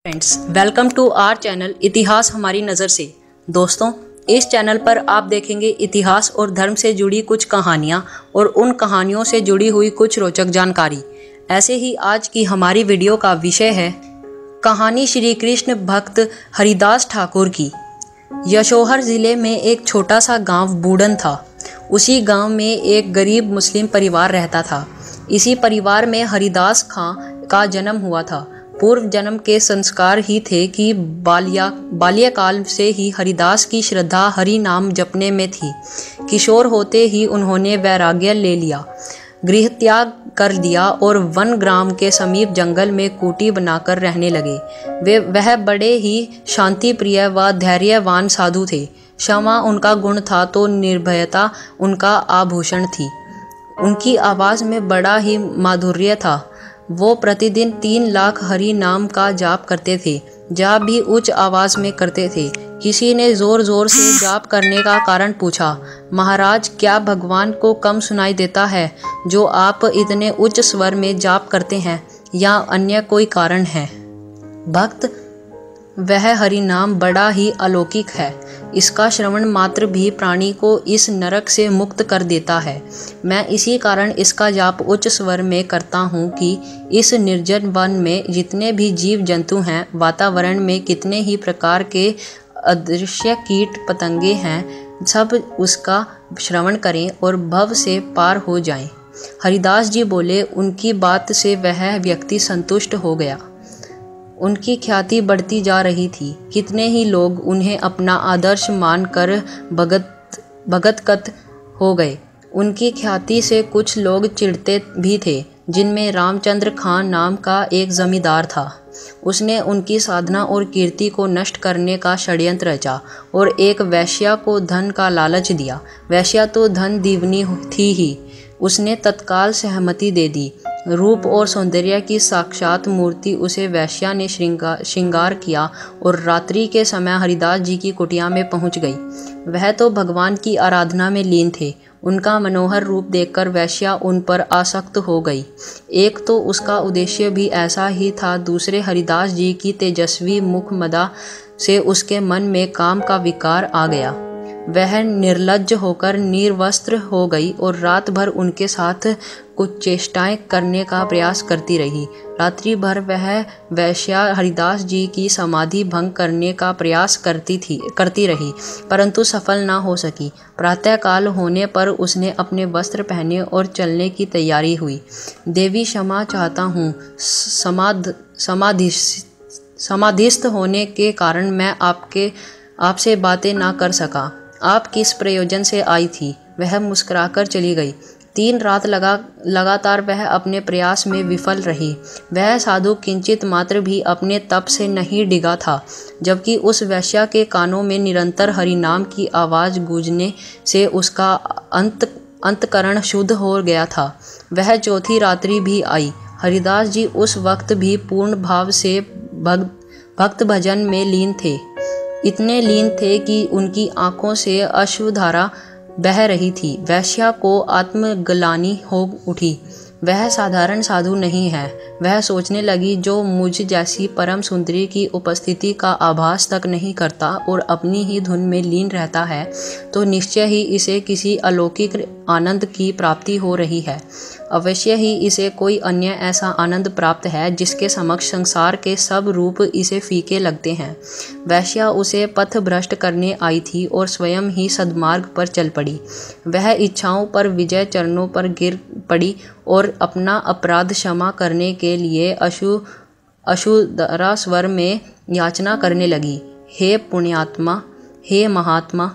Friends, welcome to our channel इतिहास हमारी नज़र से। दोस्तों, इस चैनल पर आप देखेंगे इतिहास और धर्म से जुड़ी कुछ कहानियाँ और उन कहानियों से जुड़ी हुई कुछ रोचक जानकारी। ऐसे ही आज की हमारी वीडियो का विषय है कहानी श्री कृष्ण भक्त हरिदास ठाकुर की। यशोहर ज़िले में एक छोटा सा गांव बूढ़न था। उसी गांव में एक गरीब मुस्लिम परिवार रहता था। इसी परिवार में हरिदास खां का जन्म हुआ था। पूर्व जन्म के संस्कार ही थे कि बाल्यकाल से ही हरिदास की श्रद्धा हरि नाम जपने में थी। किशोर होते ही उन्होंने वैराग्य ले लिया, गृह त्याग कर दिया और वन ग्राम के समीप जंगल में कुटी बनाकर रहने लगे। वह बड़े ही शांति प्रिय व धैर्यवान साधु थे। क्षमा उनका गुण था तो निर्भयता उनका आभूषण थी। उनकी आवाज़ में बड़ा ही माधुर्य था। वो प्रतिदिन 3 लाख हरि नाम का जाप करते थे। जाप भी उच्च आवाज़ में करते थे। किसी ने ज़ोर ज़ोर से जाप करने का कारण पूछा। महाराज, क्या भगवान को कम सुनाई देता है जो आप इतने उच्च स्वर में जाप करते हैं, या अन्य कोई कारण है? भक्त, वह हरि नाम बड़ा ही अलौकिक है। इसका श्रवण मात्र भी प्राणी को इस नरक से मुक्त कर देता है। मैं इसी कारण इसका जाप उच्च स्वर में करता हूँ कि इस निर्जन वन में जितने भी जीव जंतु हैं, वातावरण में कितने ही प्रकार के अदृश्य कीट पतंगे हैं, सब उसका श्रवण करें और भव से पार हो जाएं। हरिदास जी बोले। उनकी बात से वह व्यक्ति संतुष्ट हो गया। उनकी ख्याति बढ़ती जा रही थी। कितने ही लोग उन्हें अपना आदर्श मानकर भगत हो गए। उनकी ख्याति से कुछ लोग चिढ़ते भी थे, जिनमें रामचंद्र खान नाम का एक जमींदार था। उसने उनकी साधना और कीर्ति को नष्ट करने का षड्यंत्र रचा और एक वैश्या को धन का लालच दिया। वैश्या तो धन दीवनी थी ही। उसने तत्काल सहमति दे दी। रूप और सौंदर्य की साक्षात मूर्ति उसे वैश्या ने श्रृंगार किया और रात्रि के समय हरिदास जी की कुटिया में पहुंच गई। वह तो भगवान की आराधना में लीन थे। उनका मनोहर रूप देखकर वैश्या उन पर आसक्त हो गई। एक तो उसका उद्देश्य भी ऐसा ही था, दूसरे हरिदास जी की तेजस्वी मुख मदा से उसके मन में काम का विकार आ गया। वह निर्लज्ज होकर निर्वस्त्र हो गई और रात भर उनके साथ कुछ चेष्टाएं करने का प्रयास करती रही। रात्रि भर वह वैश्या हरिदास जी की समाधि भंग करने का प्रयास करती रही, परंतु सफल ना हो सकी। प्रातःकाल होने पर उसने अपने वस्त्र पहने और चलने की तैयारी हुई। देवी, क्षमा चाहता हूँ, समाधिस्थ होने के कारण मैं आपसे बातें ना कर सका। आप किस प्रयोजन से आई थी? वह मुस्कुराकर चली गई। 3 रात लगातार वह अपने प्रयास में विफल रही। वह साधु किंचित मात्र भी अपने तप से नहीं डिगा था, जबकि उस वैश्या के कानों में निरंतर हरिनाम की आवाज़ गूंजने से उसका अंतकरण शुद्ध हो गया था। वह चौथी रात्रि भी आई। हरिदास जी उस वक्त भी पूर्ण भाव से भक्त भजन में लीन थे। इतने लीन थे कि उनकी आंखों से अश्रुधारा बह रही थी। वैश्या को आत्मग्लानि हो उठी। वह साधारण साधु नहीं है। वह सोचने लगी, जो मुझ जैसी परम सुंदरी की उपस्थिति का आभास तक नहीं करता और अपनी ही धुन में लीन रहता है, तो निश्चय ही इसे किसी अलौकिक आनंद की प्राप्ति हो रही है। अवश्य ही इसे कोई अन्य ऐसा आनंद प्राप्त है जिसके समक्ष संसार के सब रूप इसे फीके लगते हैं। वैश्या उसे पथ भ्रष्ट करने आई थी और स्वयं ही सद्मार्ग पर चल पड़ी। वह इच्छाओं पर विजय चरणों पर गिर पड़ी और अपना अपराध क्षमा करने के लिए अशुद्धरा स्वर में याचना करने लगी। हे पुण्यात्मा, हे महात्मा,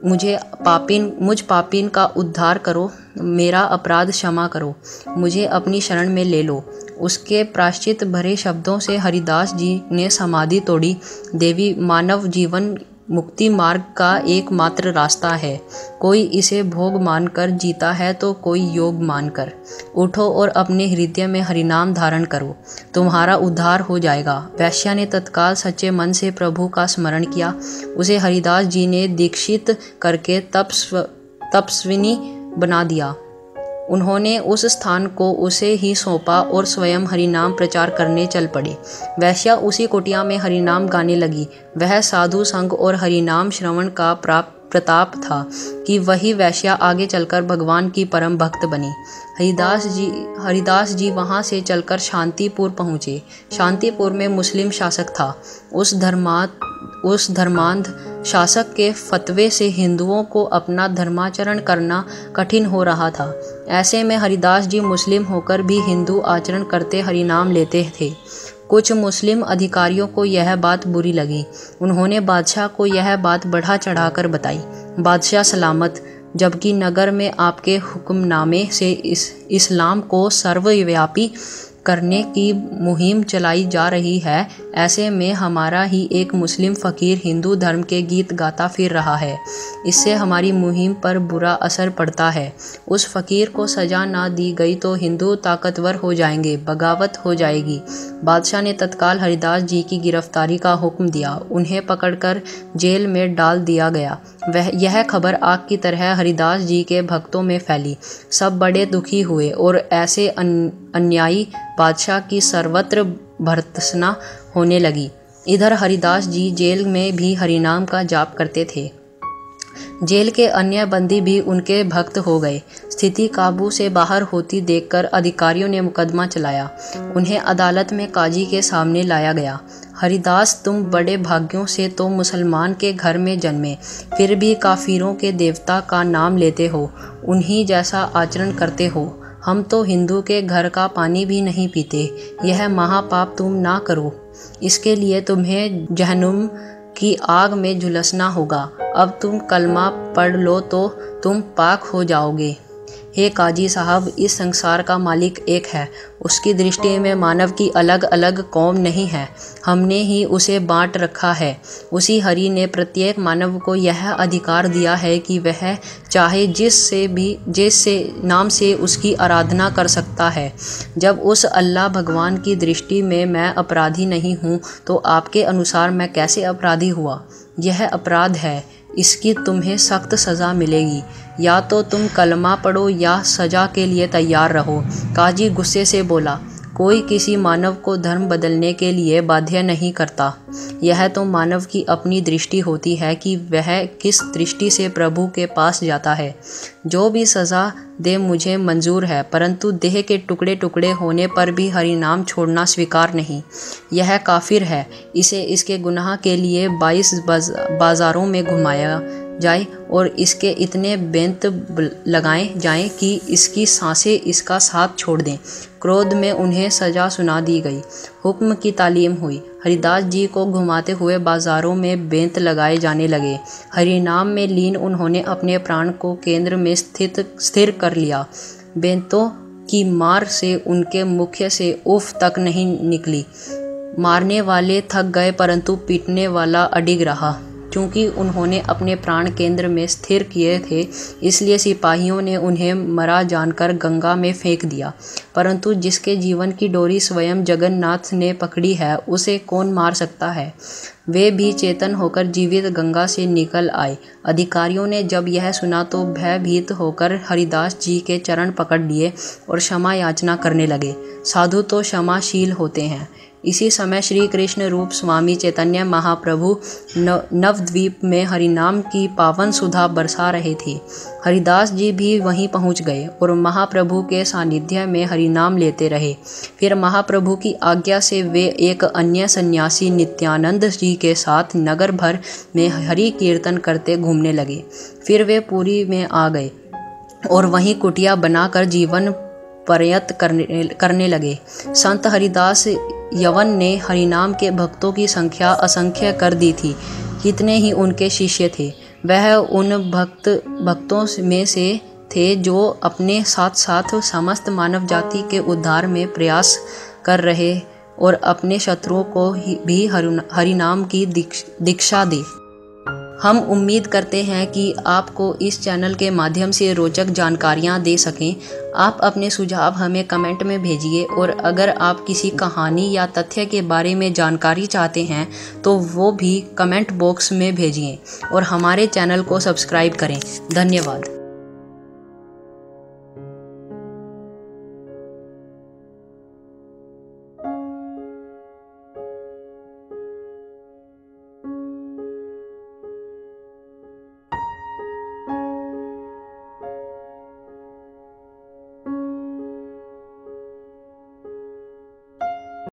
मुझ पापीन का उद्धार करो, मेरा अपराध क्षमा करो, मुझे अपनी शरण में ले लो। उसके प्रायश्चित भरे शब्दों से हरिदास जी ने समाधि तोड़ी। देवी, मानव जीवन मुक्ति मार्ग का एकमात्र रास्ता है। कोई इसे भोग मानकर जीता है तो कोई योग मानकर। उठो और अपने हृदय में हरिनाम धारण करो, तुम्हारा उद्धार हो जाएगा। वैश्या ने तत्काल सच्चे मन से प्रभु का स्मरण किया। उसे हरिदास जी ने दीक्षित करके तपस्विनी बना दिया। उन्होंने उस स्थान को उसे ही सौंपा और स्वयं हरिनाम प्रचार करने चल पड़े। वैश्या उसी कुटिया में हरिनाम गाने लगी। वह साधु संग और हरिनाम श्रवण का प्रताप था कि वही वैश्या आगे चलकर भगवान की परम भक्त बनी। हरिदास जी वहां से चलकर शांतिपुर पहुँचे। शांतिपुर में मुस्लिम शासक था। उस धर्मांध शासक के फतवे से हिंदुओं को अपना धर्माचरण करना कठिन हो रहा था। ऐसे में हरिदास जी मुस्लिम होकर भी हिंदू आचरण करते हरिनाम लेते थे। कुछ मुस्लिम अधिकारियों को यह बात बुरी लगी। उन्होंने बादशाह को यह बात बढ़ा चढ़ाकर बताई। बादशाह सलामत, जबकि नगर में आपके हुक्मनामे से इस्लाम को सर्वव्यापी करने की मुहिम चलाई जा रही है, ऐसे में हमारा ही एक मुस्लिम फ़कीर हिंदू धर्म के गीत गाता फिर रहा है। इससे हमारी मुहिम पर बुरा असर पड़ता है। उस फ़कीर को सज़ा ना दी गई तो हिंदू ताकतवर हो जाएंगे, बगावत हो जाएगी। बादशाह ने तत्काल हरिदास जी की गिरफ्तारी का हुक्म दिया। उन्हें पकड़कर जेल में डाल दिया गया। यह खबर आग की तरह हरिदास जी के भक्तों में फैली। सब बड़े दुखी हुए और ऐसे अन्यायी बादशाह की सर्वत्र भर्त्सना होने लगी। इधर हरिदास जी जेल में भी हरिनाम का जाप करते थे। जेल के अन्य बंदी भी उनके भक्त हो गए। स्थिति काबू से बाहर होती देखकर अधिकारियों ने मुकदमा चलाया। उन्हें अदालत में काजी के सामने लाया गया। हरिदास, तुम बड़े भाग्यों से तो मुसलमान के घर में जन्मे, फिर भी काफिरों के देवता का नाम लेते हो, उन्हीं जैसा आचरण करते हो। हम तो हिंदू के घर का पानी भी नहीं पीते। यह महापाप तुम ना करो। इसके लिए तुम्हें जहन्नुम की आग में झुलसना होगा। अब तुम कलमा पढ़ लो तो तुम पाक हो जाओगे। हे काजी साहब, इस संसार का मालिक एक है। उसकी दृष्टि में मानव की अलग अलग कौम नहीं है। हमने ही उसे बांट रखा है। उसी हरि ने प्रत्येक मानव को यह अधिकार दिया है कि वह चाहे जिस नाम से उसकी आराधना कर सकता है। जब उस अल्लाह भगवान की दृष्टि में मैं अपराधी नहीं हूँ, तो आपके अनुसार मैं कैसे अपराधी हुआ? यह अपराध है। इसकी तुम्हें सख्त सज़ा मिलेगी। या तो तुम कलमा पढ़ो या सज़ा के लिए तैयार रहो। काजी गुस्से से बोला, कोई किसी मानव को धर्म बदलने के लिए बाध्य नहीं करता। यह तो मानव की अपनी दृष्टि होती है कि वह किस दृष्टि से प्रभु के पास जाता है। जो भी सज़ा दे मुझे मंजूर है, परंतु देह के टुकड़े टुकड़े होने पर भी हरिनाम छोड़ना स्वीकार नहीं। यह काफिर है। इसे इसके गुनाह के लिए 22 बाज़ारों में घुमाया जाए और इसके इतने बेंत लगाए जाएं कि इसकी सांसें इसका साथ छोड़ दें। क्रोध में उन्हें सज़ा सुना दी गई। हुक्म की तालीम हुई। हरिदास जी को घुमाते हुए बाज़ारों में बेंत लगाए जाने लगे। हरिनाम में लीन उन्होंने अपने प्राण को केंद्र में स्थिर कर लिया। बेंतों की मार से उनके मुख से उफ तक नहीं निकली। मारने वाले थक गए, परंतु पीटने वाला अडिग रहा। चूँकि उन्होंने अपने प्राण केंद्र में स्थिर किए थे, इसलिए सिपाहियों ने उन्हें मरा जानकर गंगा में फेंक दिया। परंतु जिसके जीवन की डोरी स्वयं जगन्नाथ ने पकड़ी है, उसे कौन मार सकता है? वे भी चेतन होकर जीवित गंगा से निकल आए। अधिकारियों ने जब यह सुना तो भयभीत होकर हरिदास जी के चरण पकड़ लिए और क्षमा याचना करने लगे। साधु तो क्षमाशील होते हैं। इसी समय श्री कृष्ण रूप स्वामी चैतन्य महाप्रभु नवद्वीप में हरिनाम की पावन सुधा बरसा रहे थे। हरिदास जी भी वहीं पहुंच गए और महाप्रभु के सानिध्य में हरिनाम लेते रहे। फिर महाप्रभु की आज्ञा से वे एक अन्य सन्यासी नित्यानंद जी के साथ नगर भर में हरि कीर्तन करते घूमने लगे। फिर वे पुरी में आ गए और वहीं कुटिया बनाकर जीवन पर्यत करने लगे। संत हरिदास यवन ने हरिनाम के भक्तों की संख्या असंख्य कर दी थी। कितने ही उनके शिष्य थे। वह उन भक्तों में से थे जो अपने साथ साथ समस्त मानव जाति के उद्धार में प्रयास कर रहे और अपने शत्रुओं को भी हरिनाम की दीक्षा दी। हम उम्मीद करते हैं कि आपको इस चैनल के माध्यम से रोचक जानकारियाँ दे सकें। आप अपने सुझाव हमें कमेंट में भेजिए और अगर आप किसी कहानी या तथ्य के बारे में जानकारी चाहते हैं तो वो भी कमेंट बॉक्स में भेजिए और हमारे चैनल को सब्सक्राइब करें। धन्यवाद।